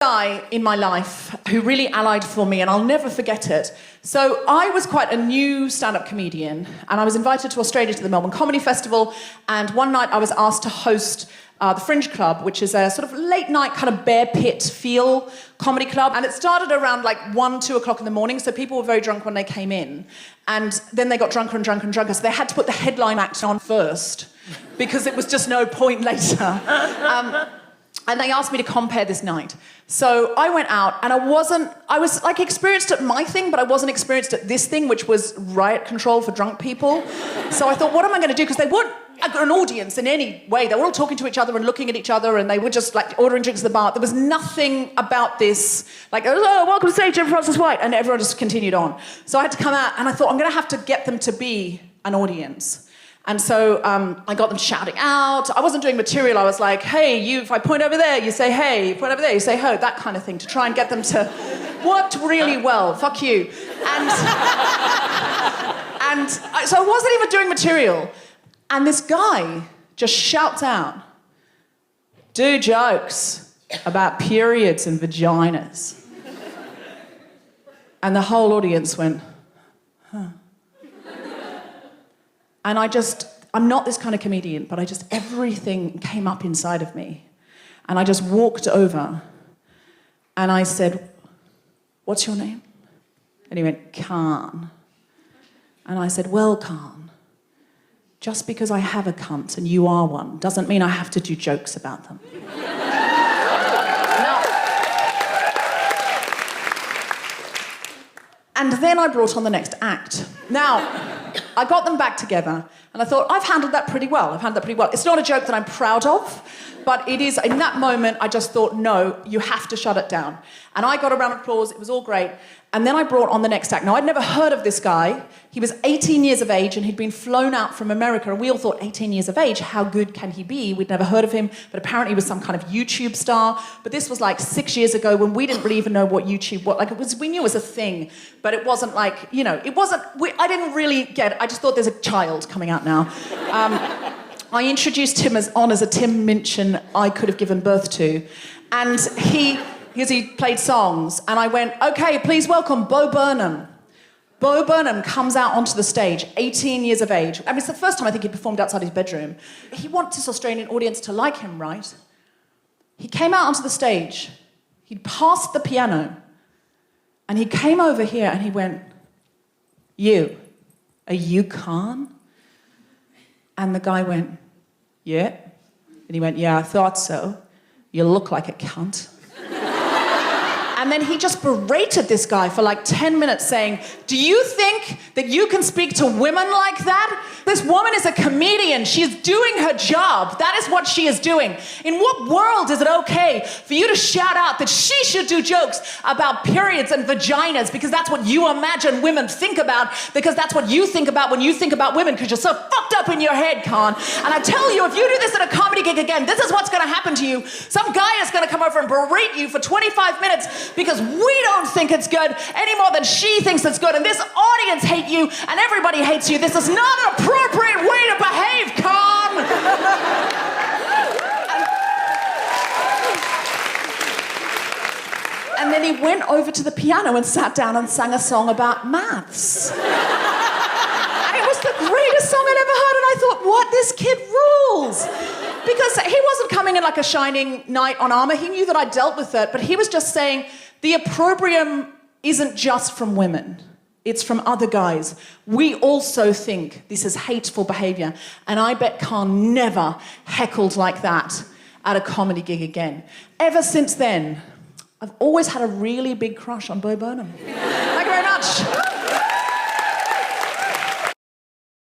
Guy in my life who really allied for me, and I'll never forget it. So I was quite a new stand-up comedian, and I was invited to Australia to the Melbourne Comedy Festival, and one night I was asked to host the Fringe Club, which is a sort of late-night kind of bear pit feel comedy club, and it started around like 1, 2 o'clock in the morning, so people were very drunk when they came in, and then they got drunker and drunker and drunker, so they had to put the headline act on first, because it was just no point later. And they asked me to compare this night. So I went out, and I was like experienced at my thing, but I wasn't experienced at this thing, which was riot control for drunk people. So I thought, what am I going to do? Because they weren't an audience in any way. They were all talking to each other and looking at each other, and they were just like ordering drinks at the bar. There was nothing about this, like, oh, welcome to stage, Deborah Frances-White, and everyone just continued on. So I had to come out, and I thought, I'm going to have to get them to be an audience. And so I got them shouting out. I wasn't doing material. I was like, hey, if I point over there, you say hey. Point over there, you say ho. That kind of thing, to try and get them to... Worked really well. Fuck you. And so I wasn't even doing material. And this guy just shouts out, do jokes about periods and vaginas. And the whole audience went, huh. And I'm not this kind of comedian, but everything came up inside of me. And I just walked over and I said, what's your name? And he went, Khan. And I said, well, Khan, just because I have a cunt and you are one doesn't mean I have to do jokes about them. No. And then I brought on the next act. Now, I got them back together, and I thought, I've handled that pretty well. It's not a joke that I'm proud of, but it is, in that moment, I just thought, no, you have to shut it down. And I got a round of applause, it was all great. And then I brought on the next act. Now, I'd never heard of this guy. He was 18 years of age, and he'd been flown out from America, and we all thought, 18 years of age, how good can he be? We'd never heard of him, but apparently he was some kind of YouTube star. But this was like 6 years ago, when we didn't really even know what YouTube was. Like, we knew it was a thing, but it wasn't like, I didn't really get it. I just thought, there's a child coming out now. I introduced him as a Tim Minchin I could have given birth to. And because he played songs, and I went, okay, please welcome Bo Burnham. Bo Burnham comes out onto the stage, 18 years of age. I mean, it's the first time I think he performed outside his bedroom. He wants this Australian audience to like him, right? He came out onto the stage, he'd passed the piano, and he came over here and he went, are you Khan? And the guy went, yeah. And he went, yeah, I thought so. You look like a cunt. And then he just berated this guy for like 10 minutes saying, do you think that you can speak to women like that? This woman is a comedian. She is doing her job. That is what she is doing. In what world is it okay for you to shout out that she should do jokes about periods and vaginas because that's what you imagine women think about, because that's what you think about when you think about women, because you're so fucked up in your head, Khan. And I tell you, if you do this at a comedy gig again, this is what's going to happen to you. Some guy is going to come over and berate you for 25 minutes because we don't think it's good any more than she thinks it's good, and this audience hates you and everybody hates you. This is not an appropriate way to behave, Khan. And then he went over to the piano and sat down and sang a song about maths. And it was the greatest song I'd ever heard, and I thought, what? This kid rules. Because he wasn't coming in like a shining knight on armor. He knew that I dealt with it, but he was just saying, the opprobrium isn't just from women. It's from other guys. We also think this is hateful behaviour, and I bet Khan never heckled like that at a comedy gig again. Ever since then, I've always had a really big crush on Bo Burnham. Thank you very much.